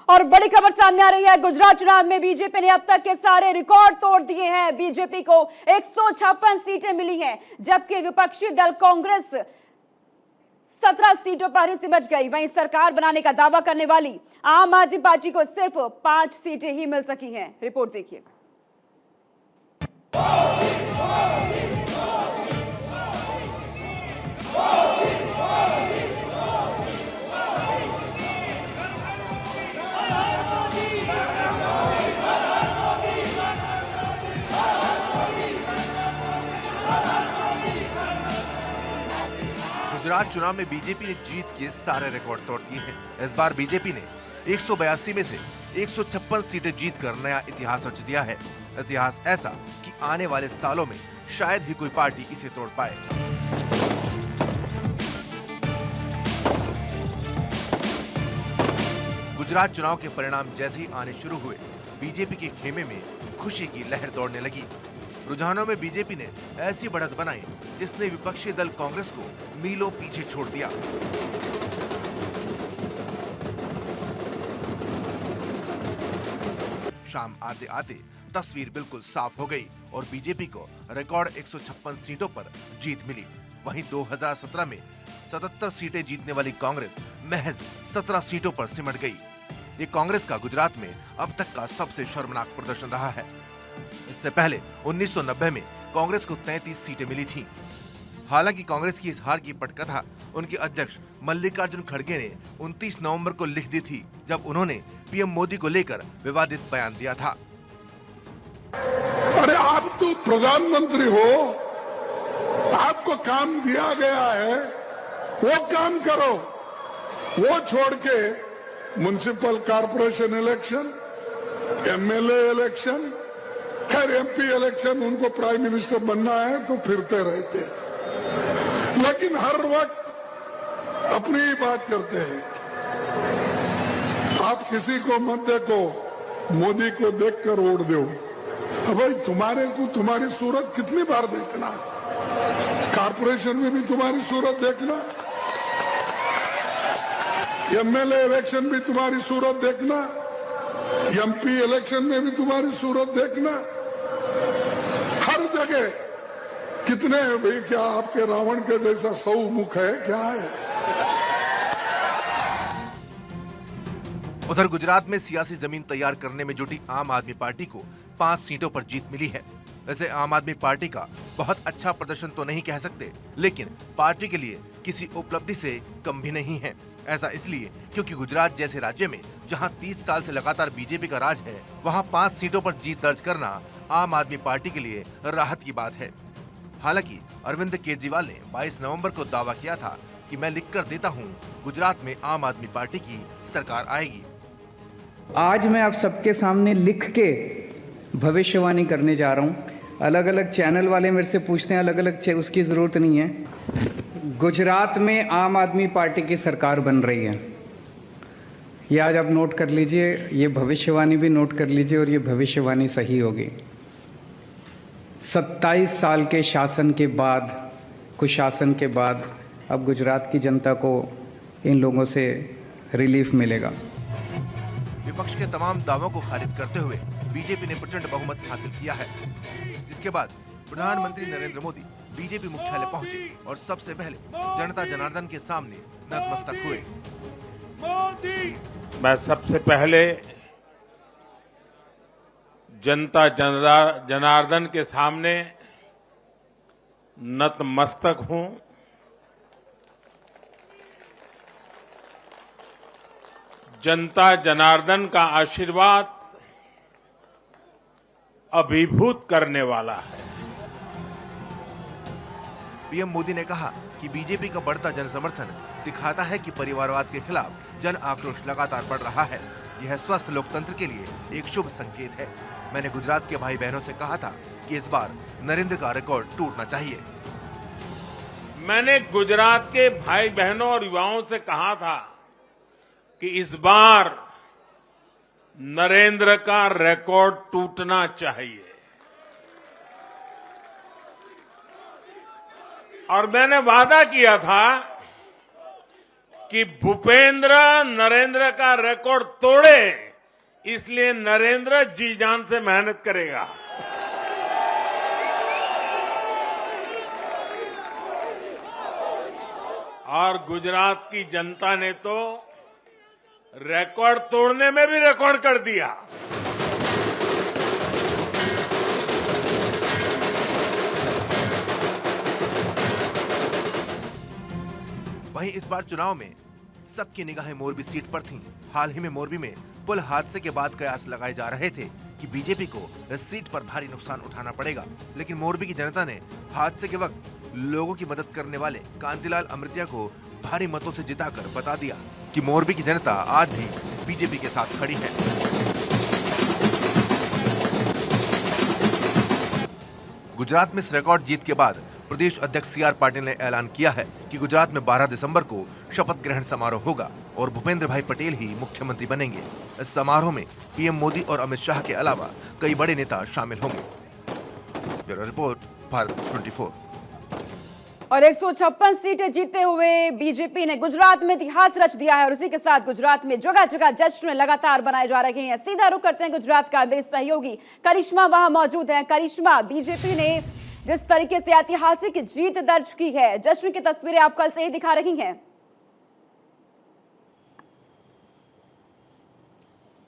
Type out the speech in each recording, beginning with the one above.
और बड़ी खबर सामने आ रही है। गुजरात चुनाव में बीजेपी ने अब तक के सारे रिकॉर्ड तोड़ दिए हैं। बीजेपी को 156 सीटें मिली हैं, जबकि विपक्षी दल कांग्रेस 17 सीटों पर ही सिमट गई। वहीं सरकार बनाने का दावा करने वाली आम आदमी पार्टी को सिर्फ 5 सीटें ही मिल सकी हैं। रिपोर्ट देखिए। गुजरात चुनाव में बीजेपी ने जीत के सारे रिकॉर्ड तोड़ दिए हैं। इस बार बीजेपी ने 182 में से 156 सीटें जीतकर नया इतिहास रच दिया है। इतिहास ऐसा कि आने वाले सालों में शायद ही कोई पार्टी इसे तोड़ पाए। गुजरात चुनाव के परिणाम जैसे ही आने शुरू हुए, बीजेपी के खेमे में खुशी की लहर दौड़ने लगी। रुझानों में बीजेपी ने ऐसी बढ़त बनाई जिसने विपक्षी दल कांग्रेस को मीलों पीछे छोड़ दिया। शाम आते आते तस्वीर बिल्कुल साफ हो गई और बीजेपी को रिकॉर्ड 156 सीटों पर जीत मिली। वहीं 2017 में 77 सीटें जीतने वाली कांग्रेस महज 17 सीटों पर सिमट गई। ये कांग्रेस का गुजरात में अब तक का सबसे शर्मनाक प्रदर्शन रहा है। इससे पहले 1990 में कांग्रेस को 33 सीटें मिली थीं। हालांकि कांग्रेस की इस हार की पटकथा उनके अध्यक्ष मल्लिकार्जुन खड़गे ने 29 नवंबर को लिख दी थी, जब उन्होंने पीएम मोदी को लेकर विवादित बयान दिया था। अरे आप तो प्रधानमंत्री हो, आपको काम दिया गया है, वो काम करो। वो छोड़ के municipal corporation election, MLA election, खैर एमपी इलेक्शन, उनको प्राइम मिनिस्टर बनना है तो फिरते रहते हैं, लेकिन हर वक्त अपनी ही बात करते हैं। आप किसी को मत देखो, मोदी को देखकर वोट दो। भाई तुम्हारे को तुम्हारी सूरत कितनी बार देखना, कॉर्पोरेशन में भी तुम्हारी सूरत देखना, एमएलए इलेक्शन भी तुम्हारी सूरत देखना, एमपी इलेक्शन में भी तुम्हारी सूरत देखना, हर जगह कितने भाई, क्या आपके रावण के जैसा 100 मुख है क्या है? उधर गुजरात में सियासी जमीन तैयार करने में जुटी आम आदमी पार्टी को 5 सीटों पर जीत मिली है। वैसे आम आदमी पार्टी का बहुत अच्छा प्रदर्शन तो नहीं कह सकते, लेकिन पार्टी के लिए किसी उपलब्धि से कम भी नहीं है। ऐसा इसलिए क्योंकि गुजरात जैसे राज्य में जहां 30 साल से लगातार बीजेपी का राज है, वहां 5 सीटों पर जीत दर्ज करना आम आदमी पार्टी के लिए राहत की बात है। हालांकि अरविंद केजरीवाल ने 22 नवंबर को दावा किया था कि मैं लिख कर देता हूं, गुजरात में आम आदमी पार्टी की सरकार आएगी। आज मैं आप सबके सामने लिख के भविष्यवाणी करने जा रहा हूं। अलग अलग चैनल वाले मेरे से पूछते हैं, अलग अलग उसकी जरूरत नहीं है। गुजरात में आम आदमी पार्टी की सरकार बन रही है। ये आज आप नोट कर लीजिए, ये भविष्यवाणी भी नोट कर लीजिए और ये भविष्यवाणी सही होगी। 27 साल के शासन के बाद, कुशासन के बाद अब गुजरात की जनता को इन लोगों से रिलीफ मिलेगा। विपक्ष के तमाम दावों को खारिज करते हुए बीजेपी ने प्रचंड बहुमत हासिल किया है, जिसके बाद प्रधानमंत्री नरेंद्र मोदी बीजेपी मुख्यालय पहुंचे और सबसे पहले जनता जनार्दन के सामने नतमस्तक हुए। मैं सबसे पहले जनता जनार्दन के सामने नतमस्तक हूं। जनता जनार्दन का आशीर्वाद अभिभूत करने वाला है। पीएम मोदी ने कहा कि बीजेपी का बढ़ता जन समर्थन दिखाता है कि परिवारवाद के खिलाफ जन आक्रोश लगातार बढ़ रहा है। यह स्वस्थ लोकतंत्र के लिए एक शुभ संकेत है। मैंने गुजरात के भाई बहनों से कहा था कि इस बार नरेंद्र का रिकॉर्ड टूटना चाहिए। मैंने गुजरात के भाई बहनों और युवाओं से कहा था कि इस बार नरेंद्र का रिकॉर्ड टूटना चाहिए, और मैंने वादा किया था कि भूपेंद्र नरेंद्र का रिकॉर्ड तोड़े, इसलिए नरेंद्र जी जान से मेहनत करेगा। और गुजरात की जनता ने तो रिकॉर्ड तोड़ने में भी रिकॉर्ड कर दिया। वहीं इस बार चुनाव में सबकी निगाहें मोरबी सीट पर थीं। हाल ही में मोरबी में पुल हादसे के बाद कयास लगाए जा रहे थे कि बीजेपी को इस सीट पर भारी नुकसान उठाना पड़ेगा, लेकिन मोरबी की जनता ने हादसे के वक्त लोगों की मदद करने वाले कांतिलाल अमृतिया को भारी मतों से जिताकर बता दिया कि मोरबी की जनता आज भी बीजेपी के साथ खड़ी है। गुजरात में इस रिकॉर्ड जीत के बाद प्रदेश अध्यक्ष सीआर पाटिल ने ऐलान किया है कि गुजरात में 12 दिसंबर को शपथ ग्रहण समारोह होगा और भूपेंद्र भाई पटेल ही मुख्यमंत्री बनेंगे। इस समारोह में पीएम मोदी और अमित शाह के अलावा कई बड़े नेता शामिल होंगे। Bureau report, Bharat 24। और 156 सीटें जीतते हुए बीजेपी ने गुजरात में इतिहास रच दिया है और उसी के साथ गुजरात में जगह जगह जश्न लगातार बनाए जा रहे हैं। सीधा रुख करते हैं गुजरात का। मेरे सहयोगी करिश्मा वहां मौजूद है। करिश्मा, बीजेपी ने जिस तरीके से ऐतिहासिक जीत दर्ज की है, जश्न की तस्वीरें आप कल से ही दिखा रही हैं।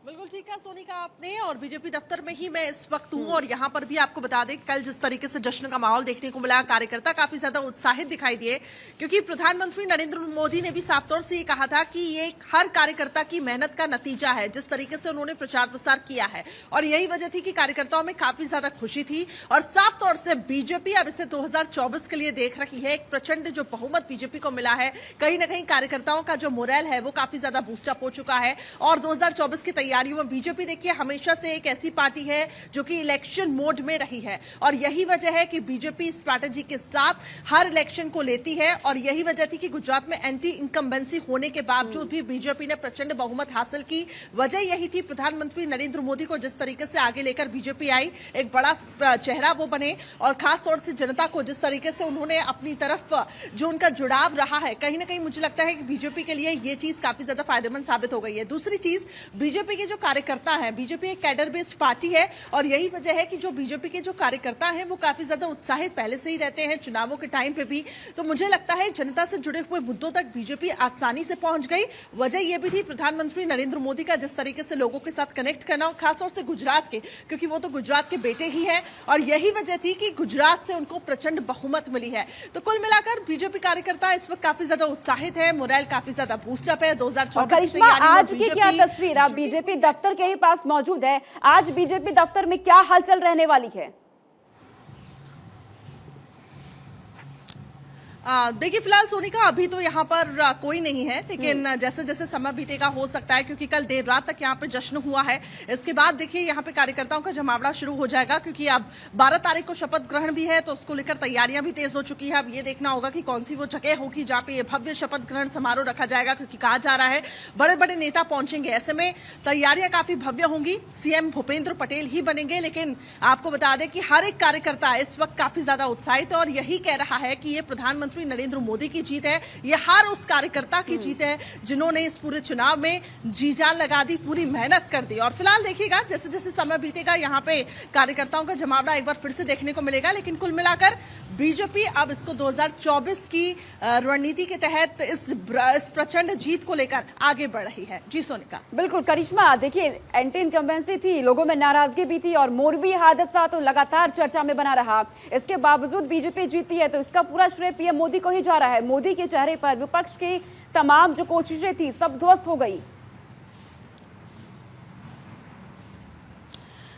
बिल्कुल ठीक है सोनिका आपने, और बीजेपी दफ्तर में ही मैं इस वक्त हूं और यहां पर भी आपको बता दें कल जिस तरीके से जश्न का माहौल देखने को मिला, कार्यकर्ता काफी ज्यादा उत्साहित दिखाई दिए, क्योंकि प्रधानमंत्री नरेंद्र मोदी ने भी साफ तौर से ये कहा था कि ये हर कार्यकर्ता की मेहनत का नतीजा है, जिस तरीके से उन्होंने प्रचार प्रसार किया है। और यही वजह थी कि कार्यकर्ताओं में काफी ज्यादा खुशी थी और साफ तौर से बीजेपी अब इसे 2024 के लिए देख रही है। एक प्रचंड जो बहुमत बीजेपी को मिला है, कहीं ना कहीं कार्यकर्ताओं का जो मोरल है वो काफी ज्यादा बूस्टअप हो चुका है। और 2024 की तैयारियों में बीजेपी देखिए हमेशा से एक ऐसी पार्टी है जो कि इलेक्शन मोड में रही है, और यही वजह है कि बीजेपी स्ट्रैटेजी के साथ हर इलेक्शन को लेती है। और यही वजह थी कि गुजरात में एंटी इनकम्बेंसी होने के बावजूद भी बीजेपी ने प्रचंड बहुमत हासिल की। वजह यही थी प्रधानमंत्री नरेंद्र मोदी को जिस तरीके से आगे लेकर बीजेपी आई, एक बड़ा चेहरा वो बने, और खासतौर से जनता को जिस तरीके से उन्होंने अपनी तरफ जो उनका जुड़ाव रहा है, कहीं ना कहीं मुझे लगता है कि बीजेपी के लिए ये चीज काफी ज्यादा फायदेमंद साबित हो गई है। दूसरी चीज, बीजेपी के जो कार्यकर्ता है, बीजेपी एक कैडर बेस्ड पार्टी है, और यही वजह है कि जो बीजेपी के जो कार्यकर्ता हैं वो काफी ज्यादा उत्साहित पहले से ही रहते हैं चुनावों के टाइम पे भी। तो मुझे लगता है जनता से जुड़े हुए मुद्दों तक बीजेपी आसानी से पहुंच गई। वजह यह भी थी प्रधानमंत्री नरेंद्र मोदी का जिस तरीके से लोगों के साथ कनेक्ट करना, और खासतौर से गुजरात के, क्योंकि वो तो गुजरात के बेटे ही है, और यही वजह थी कि गुजरात से उनको प्रचंड बहुमत मिली है। तो कुल मिलाकर बीजेपी कार्यकर्ता इस वक्त काफी ज्यादा उत्साहित है, मोरल काफी ज्यादा बूस्टअप है। 2024 आज की क्या तस्वीर, आप बीजेपी दफ्तर के ही पास मौजूद है, आज बीजेपी दफ्तर में क्या हलचल रहने वाली है? देखिए फिलहाल सोनिका अभी तो यहाँ पर कोई नहीं है, लेकिन जैसे जैसे समय बीतेगा हो सकता है, क्योंकि कल देर रात तक यहाँ पे जश्न हुआ है। इसके बाद देखिए यहाँ पे कार्यकर्ताओं का जमावड़ा शुरू हो जाएगा, क्योंकि अब 12 तारीख को शपथ ग्रहण भी है, तो उसको लेकर तैयारियां भी तेज हो चुकी है। अब ये देखना होगा कि कौन सी वो जगह होगी जहाँ पे ये भव्य शपथ ग्रहण समारोह रखा जाएगा, क्योंकि कहा जा रहा है बड़े बड़े नेता पहुंचेंगे। ऐसे में तैयारियां काफी भव्य होंगी, सीएम भूपेंद्र पटेल ही बनेंगे। लेकिन आपको बता दें कि हर एक कार्यकर्ता इस वक्त काफी ज्यादा उत्साहित है और यही कह रहा है कि ये प्रधानमंत्री नरेंद्र मोदी की जीत है, ये हर उस कार्यकर्ता की जीत है जिन्होंने इस पूरे चुनाव में जी जान लगा दी, पूरी मेहनत कर दी। और फिलहाल देखिएगा जैसे जैसे समय बीतेगा यहाँ पे कार्यकर्ताओं का जमावड़ा एक बार फिर से देखने को मिलेगा। लेकिन कुल मिलाकर बीजेपी अब इसको 2024 की रणनीति के तहत इस प्रचंड जीत को लेकर आगे बढ़ रही है। जी सोनिका। बिल्कुल करिश्मा, देखिए एंटी इनकम्बेंसी थी, लोगों में नाराजगी भी थी और मोरबी हादसा तो लगातार चर्चा में बना रहा। इसके बावजूद बीजेपी जीती है, तो इसका पूरा श्रेय पीएम मोदी को ही जा रहा है। मोदी के चेहरे पर विपक्ष की तमाम जो कोशिशें थी सब ध्वस्त हो गई।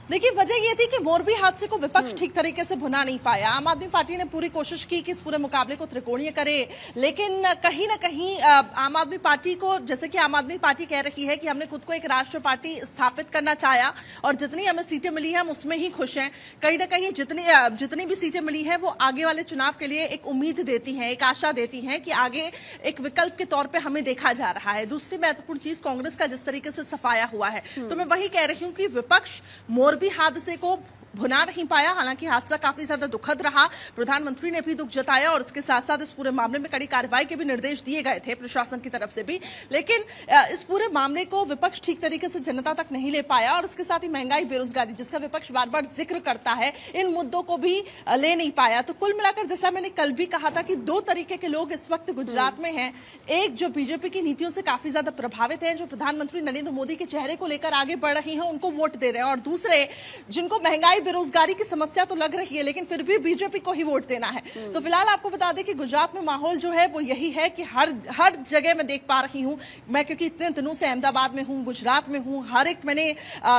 देखिए वजह यह थी कि मोरबी हादसे को विपक्ष ठीक तरीके से भुना नहीं पाया। आम आदमी पार्टी ने पूरी कोशिश की कि इस पूरे मुकाबले को त्रिकोणीय करे, लेकिन कहीं ना कहीं आम आदमी पार्टी को, जैसे कि आम आदमी पार्टी कह रही है कि हमने खुद को एक राष्ट्रीय पार्टी स्थापित करना चाहा और जितनी हमें सीटें मिली है हम उसमें ही खुश हैं। कहीं ना कहीं जितनी भी सीटें मिली है वो आगे वाले चुनाव के लिए एक उम्मीद देती हैं, एक आशा देती हैं कि आगे एक विकल्प के तौर पर हमें देखा जा रहा है। दूसरी महत्वपूर्ण चीज कांग्रेस का जिस तरीके से सफाया हुआ है, तो मैं वही कह रही हूँ कि विपक्ष मोरबी हादसे को भुना नहीं पाया। हालांकि हादसा काफी ज्यादा दुखद रहा। प्रधानमंत्री ने भी दुख जताया और इसके साथ साथ इस पूरे मामले में कड़ी कार्रवाई के भी निर्देश दिए गए थे प्रशासन की तरफ से भी। लेकिन इस पूरे मामले को विपक्ष ठीक तरीके से जनता तक नहीं ले पाया और इसके साथ ही महंगाई, बेरोजगारी, जिसका विपक्ष बार बार जिक्र करता है, इन मुद्दों को भी ले नहीं पाया। तो कुल मिलाकर जैसा मैंने कल भी कहा था कि दो तरीके के लोग इस वक्त गुजरात में हैं। एक जो बीजेपी की नीतियों से काफी ज्यादा प्रभावित हैं, जो प्रधानमंत्री नरेंद्र मोदी के चेहरे को लेकर आगे बढ़ रही हैं, उनको वोट दे रहे हैं, और दूसरे जिनको महंगाई, बेरोजगारी की समस्या तो लग रही है लेकिन फिर भी बीजेपी को ही वोट देना है। तो फिलहाल आपको बता दें कि गुजरात में माहौल जो है वो यही है कि हर जगह मैं देख पा रही हूं मैं, क्योंकि इतने दिनों से अहमदाबाद में हूं, गुजरात में हूं, हर एक मैंने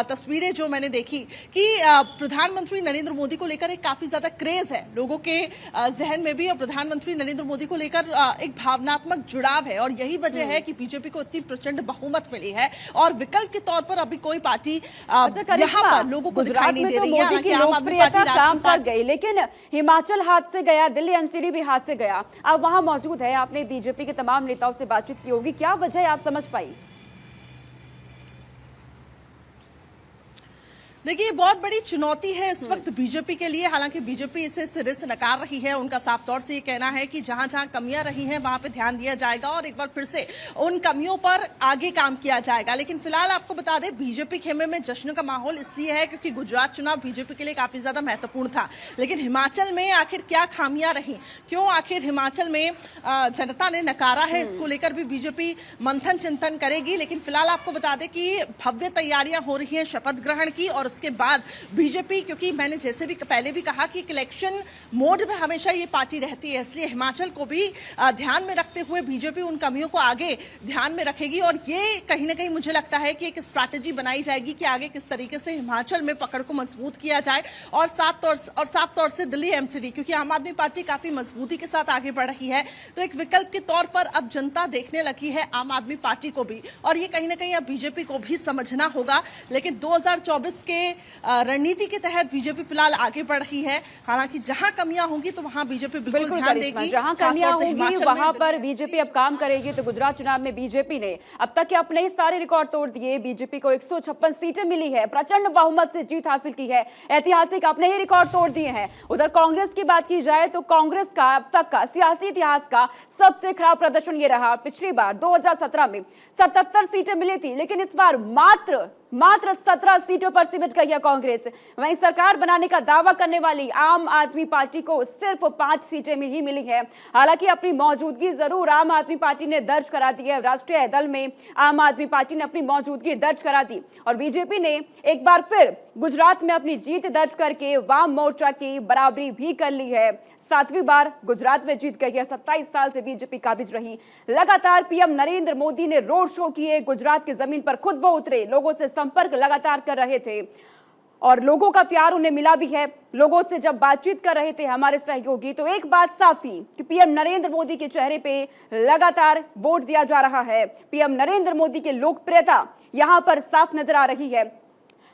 तस्वीरें जो मैंने देखी कि प्रधानमंत्री नरेंद्र मोदी को लेकर एक काफी ज्यादा क्रेज है लोगों के जहन में भी, और प्रधानमंत्री नरेंद्र मोदी को लेकर एक भावनात्मक जुड़ाव है। और यही वजह है कि बीजेपी को इतनी प्रचंड बहुमत मिली है और विकल्प के तौर पर अभी कोई पार्टी यहाँ पर लोगों को दिखाई नहीं दे रही है। मोदी की लोकप्रियता काम कर गई, लेकिन हिमाचल हाथ से गया, दिल्ली एमसीडी भी हाथ से गया। आप वहां मौजूद है, आपने बीजेपी के तमाम नेताओं से बातचीत की होगी, क्या वजह है आप समझ पाई? देखिए, बहुत बड़ी चुनौती है इस वक्त बीजेपी के लिए। हालांकि बीजेपी इसे सिरे से नकार रही है। उनका साफ तौर से ये कहना है कि जहां जहां कमियां रही हैं वहां पे ध्यान दिया जाएगा और एक बार फिर से उन कमियों पर आगे काम किया जाएगा। लेकिन फिलहाल आपको बता दें, बीजेपी खेमे में जश्न का माहौल इसलिए है क्योंकि गुजरात चुनाव बीजेपी के लिए काफी ज्यादा महत्वपूर्ण था। लेकिन हिमाचल में आखिर क्या खामियां रही, क्यों आखिर हिमाचल में जनता ने नकारा है, इसको लेकर भी बीजेपी मंथन चिंतन करेगी। लेकिन फिलहाल आपको बता दें कि भव्य तैयारियां हो रही हैं शपथ ग्रहण की, और उसके बाद बीजेपी, क्योंकि मैंने जैसे भी पहले भी कहा कि इलेक्शन मोड में हमेशा ये पार्टी रहती है, इसलिए हिमाचल को भी ध्यान में रखते हुए बीजेपी उन कमियों को आगे ध्यान में रखेगी। और ये कहीं ना कहीं मुझे लगता है कि एक स्ट्रैटेजी बनाई जाएगी कि आगे किस तरीके से हिमाचल में पकड़ को मजबूत किया जाए, और साफ तौर से दिल्ली एमसीडी, क्योंकि आम आदमी पार्टी काफी मजबूती के साथ आगे बढ़ रही है, तो एक विकल्प के तौर पर अब जनता देखने लगी है आम आदमी पार्टी को भी, और ये कहीं ना कहीं अब बीजेपी को भी समझना होगा। लेकिन 2024 के रणनीति के तहत बीजेपी फिलहाल आगे बढ़ रही है। हालांकि जहां कमियां होंगी तो वहां बीजेपी बिल्कुल ध्यान देगी, जहां कमियां होंगी वहां पर बीजेपी अब काम करेगी। तो गुजरात चुनाव में बीजेपी ने अब तक के अपने ही सारे रिकॉर्ड तोड़ दिए। बीजेपी को 156 सीटें मिली है, प्रचंड बहुमत से जीत हासिल की है, ऐतिहासिक अपने ही रिकॉर्ड तोड़ दिए हैं। उधर कांग्रेस की बात की जाए तो कांग्रेस का अब तक का सियासी इतिहास का सबसे खराब प्रदर्शन ये रहा। पिछली बार 2017 में 77 सीटें मिली थी, लेकिन इस बार मात्र 17 सीटों पर सिमट गई है कांग्रेस। वहीं सरकार बनाने का दावा करने वाली आम आदमी पार्टी को सिर्फ 5 सीटें में ही मिली है। हालांकि अपनी मौजूदगी जरूर आम आदमी पार्टी ने दर्ज करा दी है। राष्ट्रीय दल में आम आदमी पार्टी ने अपनी मौजूदगी दर्ज करा दी और बीजेपी ने एक बार फिर गुजरात में अपनी जीत दर्ज करके वाम मोर्चा की बराबरी भी कर ली है। 7वीं बार गुजरात में जीत गई है। 27 साल से बीजेपी काबिज रही। लगातार पीएम नरेंद्र मोदी ने रोड शो किए, गुजरात की जमीन पर खुद वो उतरे, लोगों से संपर्क लगातार कर रहे थे और लोगों का प्यार उन्हें मिला भी है। लोगों से जब बातचीत कर रहे थे हमारे सहयोगी, तो एक बात साफ थी कि पीएम नरेंद्र मोदी के चेहरे पे लगातार वोट दिया जा रहा है। पीएम नरेंद्र मोदी की लोकप्रियता यहां पर साफ नजर आ रही है।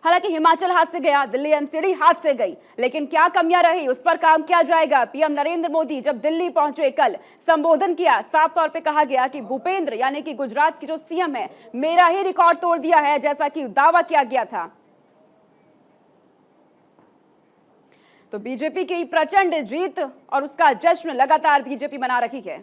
हालांकि हिमाचल हाथ से गया, दिल्ली एमसीडी हाथ से गई, लेकिन क्या कमियां रही उस पर काम किया जाएगा। पीएम नरेंद्र मोदी जब दिल्ली पहुंचे, कल संबोधन किया, साफ तौर पे कहा गया कि भूपेंद्र यानी कि गुजरात की जो सीएम है, मेरा ही रिकॉर्ड तोड़ दिया है, जैसा कि दावा किया गया था। तो बीजेपी की प्रचंड जीत और उसका जश्न लगातार बीजेपी मना रही है।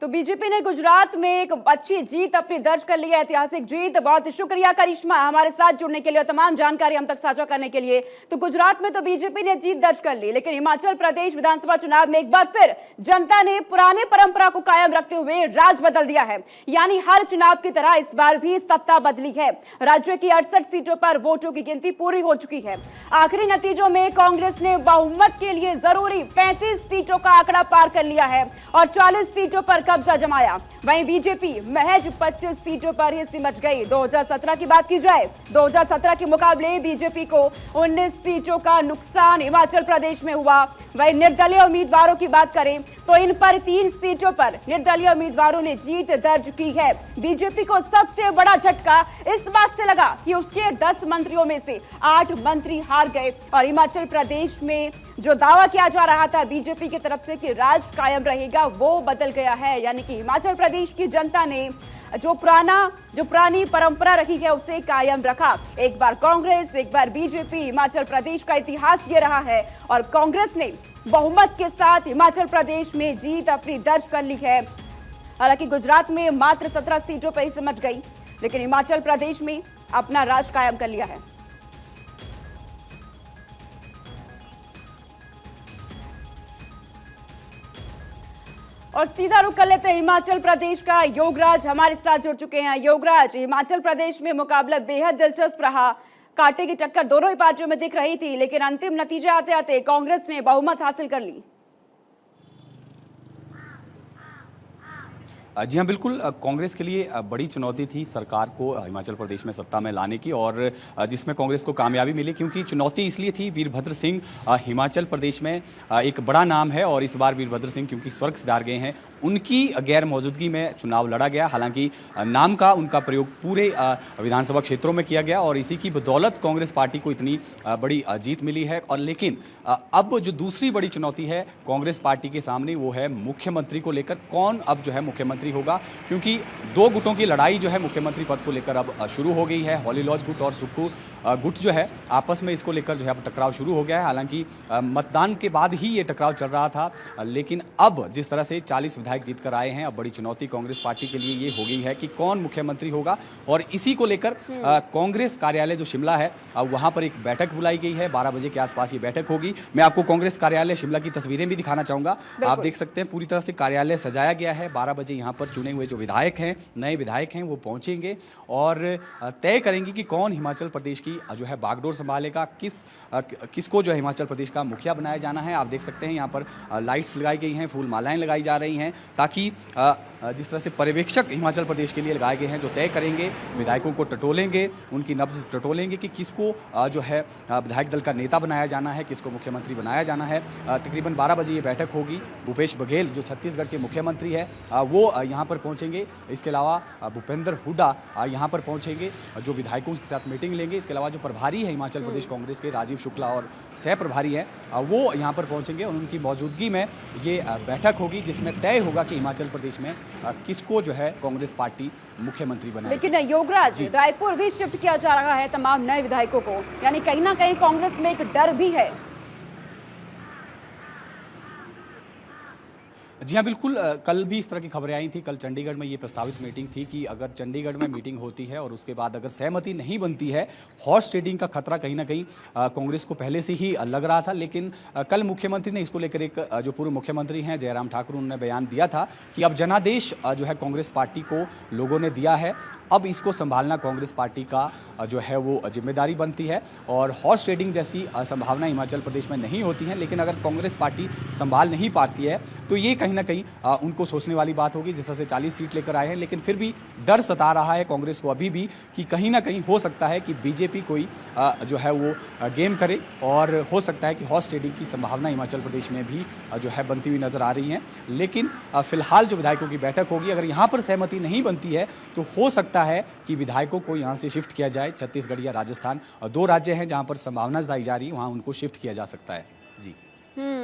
तो बीजेपी ने गुजरात में एक अच्छी जीत अपनी दर्ज कर ली है, ऐतिहासिक जीत। बहुत शुक्रिया करिश्मा हमारे साथ जुड़ने के लिए और तमाम जानकारी हम तक साझा करने के लिए। तो गुजरात में तो बीजेपी ने जीत दर्ज कर ली, लेकिन हिमाचल प्रदेश विधानसभा चुनाव में एक बार फिर जनता ने पुराने परंपरा को कायम रखते हुए राज बदल दिया है। यानी हर चुनाव की तरह इस बार भी सत्ता बदली है। राज्य की 68 सीटों पर वोटों की गिनती पूरी हो चुकी है। आखिरी नतीजों में कांग्रेस ने बहुमत के लिए जरूरी 35 सीटों का आंकड़ा पार कर लिया है और 40 सीटों पर कब्जा जमाया। वहीं बीजेपी महज 25 सीटों पर ही सिमट गई। 2017 की बात की जाए, 2017 के मुकाबले बीजेपी को 19 सीटों का नुकसान हिमाचल प्रदेश में हुआ। वहीं निर्दलीय उम्मीदवारों की बात करें तो इन पर 3 सीटों पर निर्दलीय उम्मीदवारों ने जीत दर्ज की है। बीजेपी को सबसे बड़ा झटका इस बात से लगा कि उसके 10 मंत्रियों में से 8 मंत्री हार गए और हिमाचल प्रदेश में जो दावा किया जा रहा था बीजेपी की तरफ से कि राज कायम रहेगा, वो बदल गया है। यानी कि हिमाचल प्रदेश की जनता ने जो पुरानी परंपरा रही है उसे कायम रखा। एक बार कांग्रेस, एक बार बीजेपी। हिमाचल प्रदेश का इतिहास ये रहा है और कांग्रेस ने बहुमत के साथ हिमाचल प्रदेश में जीत अपनी दर्ज कर ली है। हालांकि गुजरात में मात्र 17 सीटों पर ही सिमट गई, लेकिन हिमाचल प्रदेश में अपना राज कायम कर लिया है। और सीधा रुख कर लेते हैं हिमाचल प्रदेश का। योगराज हमारे साथ जुड़ चुके हैं। योगराज, हिमाचल प्रदेश में मुकाबला बेहद दिलचस्प रहा। कांटे की टक्कर दोनों ही पार्टियों में दिख रही थी, लेकिन अंतिम नतीजे आते आते कांग्रेस ने बहुमत हासिल कर ली। जी हाँ, बिल्कुल। कांग्रेस के लिए बड़ी चुनौती थी सरकार को हिमाचल प्रदेश में सत्ता में लाने की, और जिसमें कांग्रेस को कामयाबी मिली। क्योंकि चुनौती इसलिए थी, वीरभद्र सिंह हिमाचल प्रदेश में एक बड़ा नाम है, और इस बार वीरभद्र सिंह क्योंकि स्वर्ग सिधार गए हैं, उनकी गैर मौजूदगी में चुनाव लड़ा गया। हालांकि नाम का उनका प्रयोग पूरे विधानसभा क्षेत्रों में किया गया, और इसी की बदौलत कांग्रेस पार्टी को इतनी बड़ी जीत मिली है। और लेकिन अब जो दूसरी बड़ी चुनौती है कांग्रेस पार्टी के सामने, वो है मुख्यमंत्री को लेकर। कौन अब जो है मुख्यमंत्री होगा, क्योंकि दो गुटों की लड़ाई जो है मुख्यमंत्री पद को लेकर अब शुरू हो गई है। हॉली लॉज गुट और सुक्खू गुट जो है आपस में इसको लेकर जो है अब टकराव शुरू हो गया है। हालांकि मतदान के बाद ही ये टकराव चल रहा था, लेकिन अब जिस तरह से 40 विधायक जीत कर आए हैं, अब बड़ी चुनौती कांग्रेस पार्टी के लिए ये हो गई है कि कौन मुख्यमंत्री होगा। और इसी को लेकर कांग्रेस कार्यालय जो शिमला है, वहां पर एक बैठक बुलाई गई है। 12 बजे के आसपास ये बैठक होगी। मैं आपको कांग्रेस कार्यालय शिमला की तस्वीरें भी दिखाना चाहूंगा। आप देख सकते हैं पूरी तरह से कार्यालय सजाया गया है। 12 बजे यहाँ पर चुने हुए जो विधायक हैं, नए विधायक हैं, वो पहुंचेंगे और तय करेंगे कि कौन हिमाचल प्रदेश की जो है बागडोर संभालेगा, किसको जो है हिमाचल प्रदेश का मुखिया बनाया जाना है। आप देख सकते हैं यहाँ पर लाइट्स लगाई गई हैं, फूल मालाएं लगाई जा रही हैं, ताकि जिस तरह से पर्यवेक्षक हिमाचल प्रदेश के लिए लगाए गए हैं, जो तय करेंगे, विधायकों को टटोलेंगे, उनकी नब्ज टटोलेंगे कि किसको जो है विधायक दल का नेता बनाया जाना है, किसको मुख्यमंत्री बनाया जाना है। तकरीबन 12 बजे ये बैठक होगी। भूपेश बघेल जो छत्तीसगढ़ के मुख्यमंत्री है, वो यहाँ पर पहुँचेंगे। इसके अलावा भूपेंद्र हुड्डा यहाँ पर पहुँचेंगे, जो विधायकों के साथ मीटिंग लेंगे। इसके अलावा जो प्रभारी है हिमाचल प्रदेश कांग्रेस के, राजीव शुक्ला, और सह प्रभारी हैं, वो यहाँ पर पहुँचेंगे, और उनकी मौजूदगी में ये बैठक होगी, जिसमें तय होगा कि हिमाचल प्रदेश में किसको जो है कांग्रेस पार्टी मुख्यमंत्री बनाए। लेकिन योगराज, रायपुर भी शिफ्ट किया जा रहा है तमाम नए विधायकों को, यानी कहीं ना कहीं कांग्रेस में एक डर भी है। जी हाँ, बिल्कुल। कल भी इस तरह की खबरें आई थी। कल चंडीगढ़ में ये प्रस्तावित मीटिंग थी कि अगर चंडीगढ़ में मीटिंग होती है और उसके बाद अगर सहमति नहीं बनती है, हॉर्स ट्रेडिंग का खतरा कहीं ना कहीं कांग्रेस को पहले से ही लग रहा था। लेकिन कल मुख्यमंत्री ने इसको लेकर एक जो पूर्व मुख्यमंत्री हैं जयराम ठाकुर, उन्होंने बयान दिया था कि अब जनादेश जो है कांग्रेस पार्टी को लोगों ने दिया है, अब इसको संभालना कांग्रेस पार्टी का जो है वो जिम्मेदारी बनती है। और हॉर्स ट्रेडिंग जैसी संभावना हिमाचल प्रदेश में नहीं होती है, लेकिन अगर कांग्रेस पार्टी संभाल नहीं पाती है तो ये कहीं ना कहीं उनको सोचने वाली बात होगी। जिस तरह से 40 सीट लेकर आए हैं, लेकिन फिर भी डर सता रहा है कांग्रेस को अभी भी कि कहीं ना कहीं हो सकता है कि बीजेपी कोई जो है वो गेम करे, और हो सकता है कि हॉर्स ट्रेडिंग की संभावना हिमाचल प्रदेश में भी जो है बनती हुई नजर आ रही है। लेकिन फिलहाल जो विधायकों की बैठक होगी, अगर यहाँ पर सहमति नहीं बनती है तो हो सकता है कि विधायकों को यहाँ से शिफ्ट किया जाए। छत्तीसगढ़ या राजस्थान, 2 राज्य हैं जहाँ पर संभावना जताई जा रही है, वहाँ उनको शिफ्ट किया जा सकता है। जी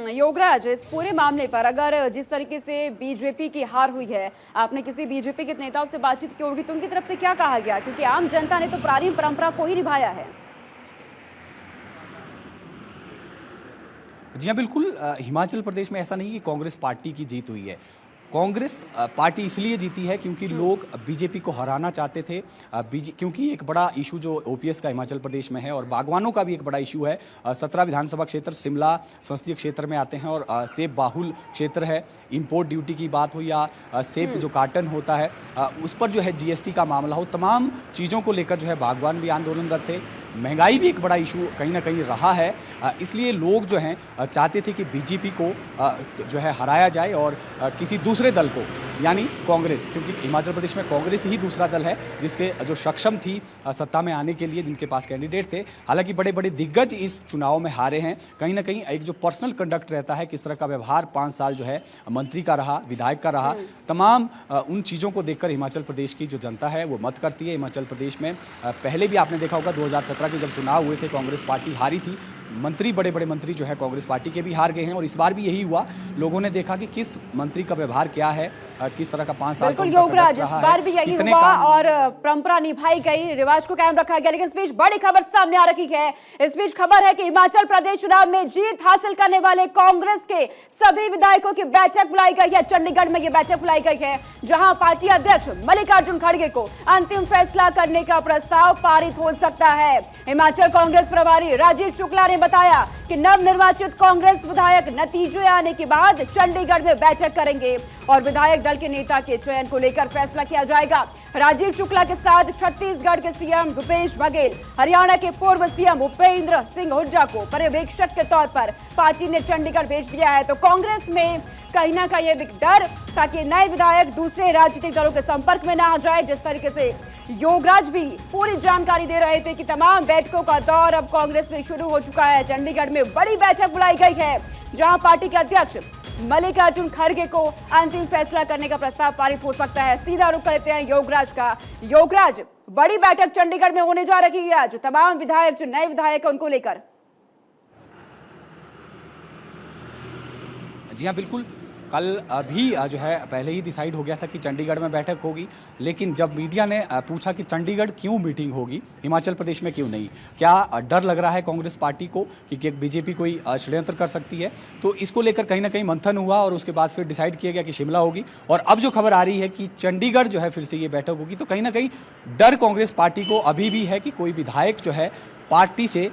योगराज, इस पूरे मामले पर अगर जिस तरीके से बीजेपी की हार हुई है, आपने किसी बीजेपी के नेताओं से बातचीत की होगी, तो उनकी तरफ से क्या कहा गया? क्योंकि आम जनता ने तो पुरानी परंपरा को ही निभाया है। जी हाँ, बिल्कुल। हिमाचल प्रदेश में ऐसा नहीं कि कांग्रेस पार्टी की जीत हुई है। कांग्रेस पार्टी इसलिए जीती है क्योंकि लोग बीजेपी को हराना चाहते थे। क्योंकि एक बड़ा इशू जो ओपीएस का हिमाचल प्रदेश में है, और बागवानों का भी एक बड़ा इशू है। 17 विधानसभा क्षेत्र शिमला संसदीय क्षेत्र में आते हैं, और सेब बाहुल क्षेत्र है। इंपोर्ट ड्यूटी की बात हो या सेब जो कार्टन होता है उस पर जो है जीएसटी का मामला हो, तमाम चीज़ों को लेकर जो है बागवान भी आंदोलनरत थे। महंगाई भी एक बड़ा इशू कहीं ना कहीं रहा है। इसलिए लोग जो हैं चाहते थे कि बीजेपी को जो है हराया जाए, और किसी दूसरे दल को, यानी कांग्रेस, क्योंकि हिमाचल प्रदेश में कांग्रेस ही दूसरा दल है जिसके जो सक्षम थी सत्ता में आने के लिए, जिनके पास कैंडिडेट थे। हालांकि बड़े बड़े दिग्गज इस चुनाव में हारे हैं। कहीं ना कहीं एक जो पर्सनल कंडक्ट रहता है, किस तरह का व्यवहार 5 साल जो है मंत्री का रहा, विधायक का रहा, तमाम उन चीज़ों को देखकर हिमाचल प्रदेश की जो जनता है वो मत करती है। हिमाचल प्रदेश में पहले भी आपने देखा होगा 2017 2017 के जब चुनाव हुए थे कांग्रेस पार्टी हारी थी, मंत्री बड़े बड़े मंत्री जो है कांग्रेस पार्टी के भी हार गए हैं और इस बार भी यही हुआ। लोगों ने देखा कि किस मंत्री का व्यवहार क्या है, किस तरह का 5 साल बिल्कुल योगराज, इस बार भी यही हुआ और परंपरा निभाई गई, रिवाज को कायम रखा गया। लेकिन इस बीच बड़ी खबर सामने आ रही है। इस बीच खबर है कि हिमाचल प्रदेश चुनाव में जीत हासिल करने वाले कांग्रेस के सभी विधायकों की बैठक बुलाई गई है। चंडीगढ़ में यह बैठक बुलाई गई है, जहां पार्टी अध्यक्ष मल्लिकार्जुन खड़गे को अंतिम फैसला करने का प्रस्ताव पारित हो सकता है। हिमाचल कांग्रेस प्रभारी राजीव शुक्ला ने बताया कि नवनिर्वाचित कांग्रेस विधायक नतीजे आने के बाद चंडीगढ़ में बैठक करेंगे और विधायक दल के नेता के चयन को लेकर फैसला किया जाएगा। राजीव शुक्ला के साथ छत्तीसगढ़ के सीएम भूपेश बघेल, हरियाणा के पूर्व सीएम भूपेंद्र सिंह हुड्डा को पर्यवेक्षक के तौर पर पार्टी ने चंडीगढ़ भेज दिया है। तो कांग्रेस में कहीं ना कहीं एक डर, ताकि नए विधायक दूसरे राजनीतिक दलों के संपर्क में ना आ जाए। जिस तरीके से योगराज भी पूरी जानकारी दे रहे थे कि तमाम बैठकों का दौर अब कांग्रेस में शुरू हो चुका है। चंडीगढ़ में बड़ी बैठक बुलाई गई है, जहां पार्टी के अध्यक्ष मल्लिकार्जुन खड़गे को अंतिम फैसला करने का प्रस्ताव पारित हो सकता है। सीधा रुख करते हैं योगराज का। योगराज, बड़ी बैठक चंडीगढ़ में होने जा रही है, जो तमाम विधायक, जो नए विधायक है उनको लेकर। जी हाँ, बिल्कुल। कल अभी जो है पहले ही डिसाइड हो गया था कि चंडीगढ़ में बैठक होगी, लेकिन जब मीडिया ने पूछा कि चंडीगढ़ क्यों मीटिंग होगी, हिमाचल प्रदेश में क्यों नहीं, क्या डर लग रहा है कांग्रेस पार्टी को कि बीजेपी कोई षड्यंत्र कर सकती है, तो इसको लेकर कहीं ना कहीं मंथन हुआ और उसके बाद फिर डिसाइड किया गया कि शिमला होगी। और अब जो खबर आ रही है कि चंडीगढ़ जो है फिर से ये बैठक होगी, तो कहीं ना कहीं डर कांग्रेस पार्टी को अभी भी है कि कोई विधायक जो है पार्टी से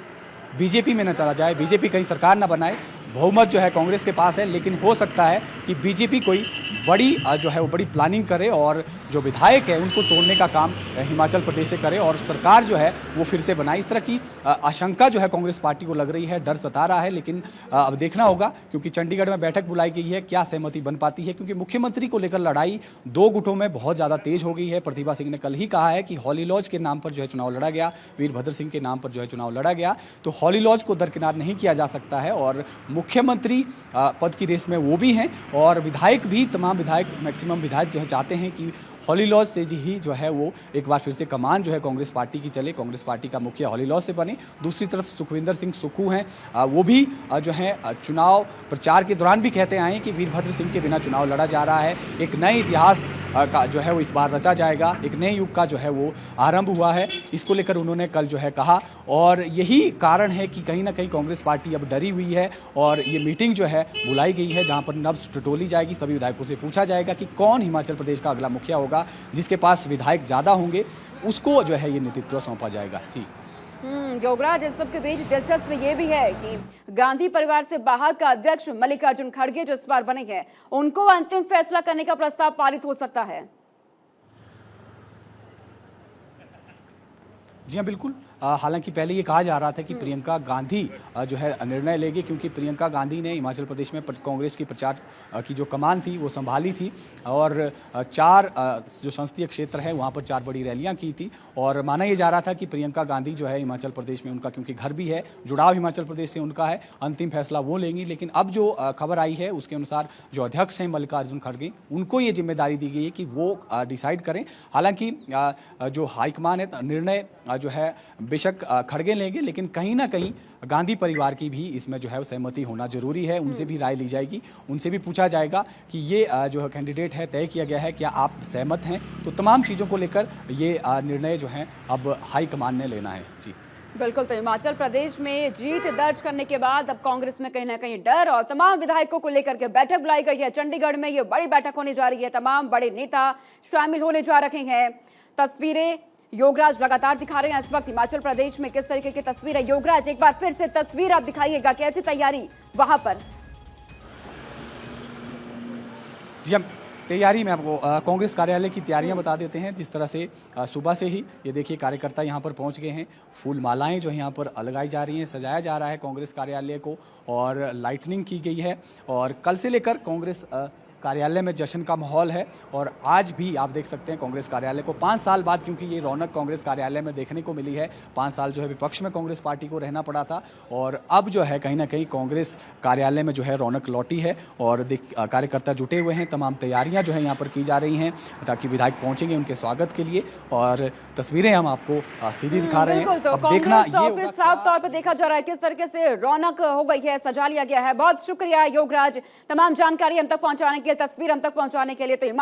बीजेपी में न चला जाए, बीजेपी कहीं सरकार न बनाए। बहुमत जो है कांग्रेस के पास है, लेकिन हो सकता है कि बीजेपी कोई बड़ी जो है वो बड़ी प्लानिंग करे और जो विधायक है उनको तोड़ने का काम हिमाचल प्रदेश से करे और सरकार जो है वो फिर से बनाए। इस तरह की आशंका जो है कांग्रेस पार्टी को लग रही है, डर सता रहा है। लेकिन अब देखना होगा, क्योंकि चंडीगढ़ में बैठक बुलाई गई है, क्या सहमति बन पाती है, क्योंकि मुख्यमंत्री को लेकर लड़ाई दो गुटों में बहुत ज़्यादा तेज हो गई है। प्रतिभा सिंह ने कल ही कहा है कि हॉली लॉज के नाम पर जो है चुनाव लड़ा गया, वीरभद्र सिंह के नाम पर जो है चुनाव लड़ा गया, तो हॉली लॉज को दरकिनार नहीं किया जा सकता है और मुख्यमंत्री पद की रेस में वो भी हैं और विधायक भी, तमाम विधायक, मैक्सिमम विधायक जो है चाहते हैं कि हॉली लॉज से ही जो है वो एक बार फिर से कमान जो है कांग्रेस पार्टी की चले, कांग्रेस पार्टी का मुखिया हॉली लॉज से बने। दूसरी तरफ सुखविंदर सिंह सुक्खू हैं, वो भी जो है चुनाव प्रचार के दौरान भी कहते आए कि वीरभद्र सिंह के बिना चुनाव लड़ा जा रहा है, एक नए इतिहास का जो है वो इस बार रचा जाएगा, एक नए युग का जो है वो आरंभ हुआ है। इसको लेकर उन्होंने कल जो है कहा और यही कारण है कि कहीं ना कहीं कांग्रेस पार्टी अब डरी हुई है और ये मीटिंग जो है बुलाई गई है, जहाँ पर नब्ज टटोली जाएगी। सभी विधायकों से पूछा जाएगा कि कौन हिमाचल प्रदेश का अगला मुखिया होगा, जिसके पास विधायक ज़्यादा होंगे उसको जो है ये नेतृत्व सौंपा जाएगा। जी योगराज, इस सबके बीच दिलचस्प ये भी है कि गांधी परिवार से बाहर का अध्यक्ष मल्लिकार्जुन खड़गे जो इस बार बने हैं, उनको अंतिम फैसला करने का प्रस्ताव पारित हो सकता है। जी हाँ, बिल्कुल। हालांकि पहले ये कहा जा रहा था कि प्रियंका गांधी जो है निर्णय लेगी, क्योंकि प्रियंका गांधी ने हिमाचल प्रदेश में कांग्रेस की प्रचार की जो कमान थी वो संभाली थी और 4 जो संसदीय क्षेत्र है वहाँ पर 4 बड़ी रैलियाँ की थी और माना ये जा रहा था कि प्रियंका गांधी जो है हिमाचल प्रदेश में, उनका क्योंकि घर भी है, जुड़ाव हिमाचल प्रदेश से उनका है, अंतिम फैसला वो लेंगी। लेकिन अब जो खबर आई है उसके अनुसार जो अध्यक्ष हैं मल्लिकार्जुन खड़गे, उनको ये जिम्मेदारी दी गई है कि वो डिसाइड करें। हालांकि जो हाईकमान है निर्णय जो है बेशक खड़गे लेंगे, लेकिन कहीं ना कहीं गांधी परिवार की भी इसमें जो है सहमति होना जरूरी है। उनसे भी राय ली जाएगी, उनसे भी पूछा जाएगा कि ये जो है कैंडिडेट है तय किया गया है, क्या आप सहमत हैं। तो तमाम चीज़ों को लेकर ये निर्णय जो है अब हाईकमान ने लेना है। जी बिल्कुल। तो हिमाचल प्रदेश में जीत दर्ज करने के बाद अब कांग्रेस में कहीं ना कहीं डर और तमाम विधायकों को लेकर के बैठक बुलाई गई है। चंडीगढ़ में ये बड़ी बैठक होने जा रही है, तमाम बड़े नेता शामिल होने जा रहे हैं। तस्वीरें योगराज लगातार दिखा रहे हैं इस वक्त हिमाचल प्रदेश में किस तरीके की तस्वीर है। योगराज, एक बार फिर से तस्वीर आप दिखाइएगा, कैसी तैयारी वहां पर? जी हम तैयारी में आपको कांग्रेस कार्यालय की तैयारियां बता देते हैं। जिस तरह से सुबह से ही ये देखिए कार्यकर्ता यहां पर पहुंच गए हैं, फूल मालाएं जो यहां पर लगाई जा रही हैं, सजाया जा रहा है कांग्रेस कार्यालय को और लाइटनिंग की गई है। और कल से लेकर कांग्रेस कार्यालय में जश्न का माहौल है और आज भी आप देख सकते हैं कांग्रेस कार्यालय को 5 साल बाद, क्योंकि ये रौनक कांग्रेस कार्यालय में देखने को मिली है। 5 साल जो है विपक्ष में कांग्रेस पार्टी को रहना पड़ा था और अब जो है कहीं ना कहीं कांग्रेस कार्यालय में जो है रौनक लौटी है और कार्यकर्ता जुटे हुए हैं। तमाम तैयारियां जो है यहाँ पर की जा रही हैं ताकि विधायक पहुंचेंगे उनके स्वागत के लिए और तस्वीरें हम आपको सीधी दिखा रहे हैं। तो अब देखना कांग्रेस ये ऑफिस साफ तौर पर देखा जा रहा है किस तरीके से रौनक हो गई है, सजा लिया गया है। बहुत शुक्रिया योगराज, तमाम जानकारी हम तक पहुंचाने के लिए, तस्वीर हम तक पहुंचाने के लिए। तो